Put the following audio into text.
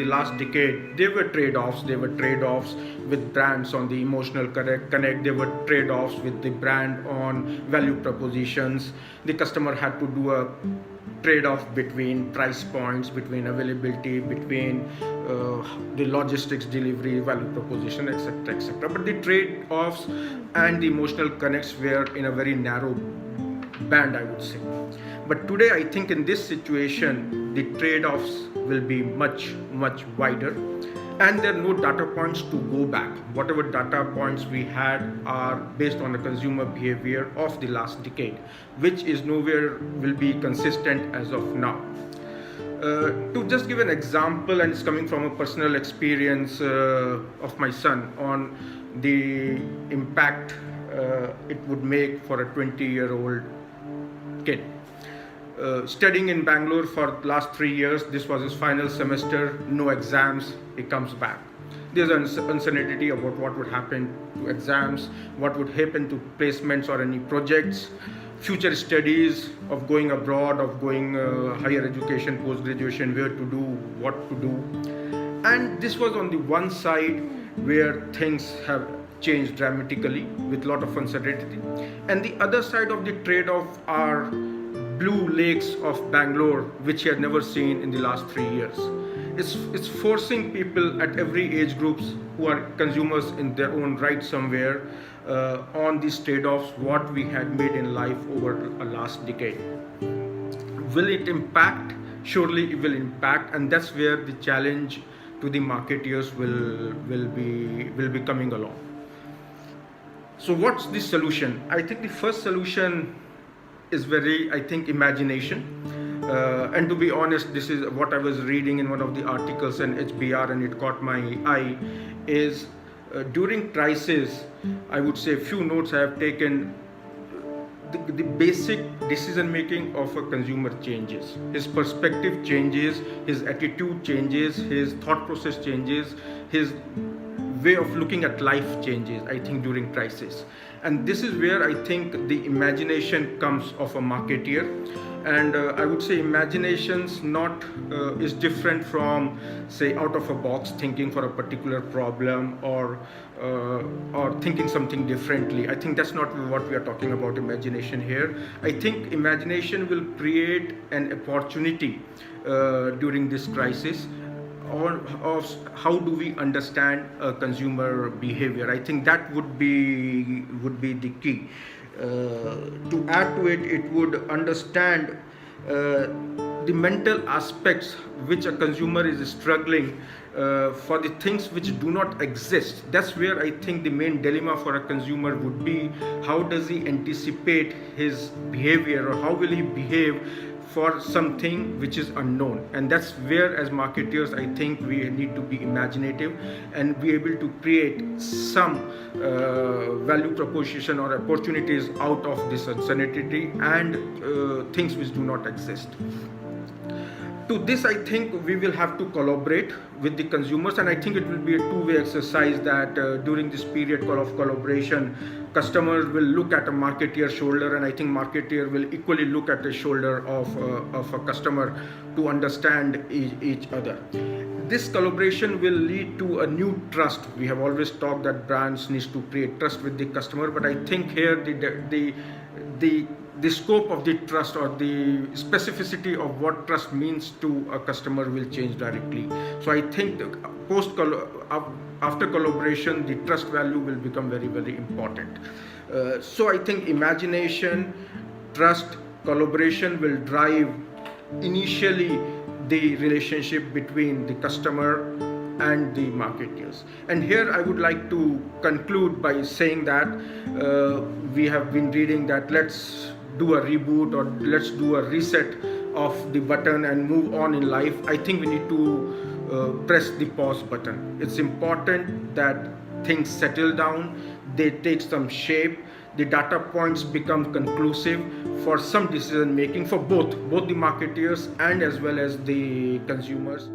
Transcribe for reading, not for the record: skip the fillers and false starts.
the last decade, there were trade-offs. There were trade-offs with brands on the emotional connect. There were trade-offs with the brand on value propositions. The customer had to do a trade-off between price points, between availability, between the logistics, delivery, value proposition, etc., etc. But the trade-offs and the emotional connects were in a very narrow band, I would say. But today, I think in this situation, the trade-offs will be much, much wider, and there are no data points to go back. Whatever data points we had are based on the consumer behavior of the last decade, which is nowhere will be consistent as of now. To just give an example, and it's coming from a personal experience of my son on the impact it would make for a 20-year-old kid. Studying in Bangalore for the last 3 years, this was his final semester, no exams, he comes back. There's uncertainty about what would happen to exams, what would happen to placements or any projects, future studies of going abroad, of going higher education, post-graduation, where to do, what to do. And this was on the one side where things have changed dramatically with a lot of uncertainty. And the other side of the trade-off are blue lakes of Bangalore, which he had never seen in the last 3 years. It's forcing people at every age groups who are consumers in their own right somewhere on these trade-offs, what we had made in life over a last decade. Will it impact? Surely it will impact, and that's where the challenge to the marketeers will be coming along. So what's the solution? I think the first solution is imagination. And to be honest, this is what I was reading in one of the articles in HBR, and it caught my eye, is during crisis, I would say a few notes I have taken. The basic decision making of a consumer changes. His perspective changes, his attitude changes, his thought process changes, his way of looking at life changes, I think, during crisis. And this is where I think the imagination comes of a marketeer. And I would say imaginations is different from, say, out of a box thinking for a particular problem or thinking something differently. I think that's not what we are talking about imagination here. I think imagination will create an opportunity during this crisis of how do we understand consumer behavior. I think that would be the key. To add to it, it would understand the mental aspects which a consumer is struggling for the things which do not exist. That's where I think the main dilemma for a consumer would be: how does he anticipate his behavior, or how will he behave for something which is unknown? And that's where, as marketers, I think we need to be imaginative and be able to create some value proposition or opportunities out of this uncertainty and things which do not exist. To this, I think we will have to collaborate with the consumers, and I think it will be a two-way exercise that during this period of collaboration, customers will look at a marketeer's shoulder, and I think marketeer will equally look at the shoulder of a customer to understand each other. This collaboration will lead to a new trust. We have always talked that brands need to create trust with the customer, but I think here the scope of the trust, or the specificity of what trust means to a customer, will change directly. So I think after collaboration, the trust value will become very, very important. So I think imagination, trust, collaboration will drive initially the relationship between the customer and the marketeers. And here I would like to conclude by saying that we have been reading that let's do a reboot, or let's do a reset of the button and move on in life. I think we need to press the pause button. It's important that things settle down, they take some shape, the data points become conclusive for some decision making for both the marketeers and as well as the consumers.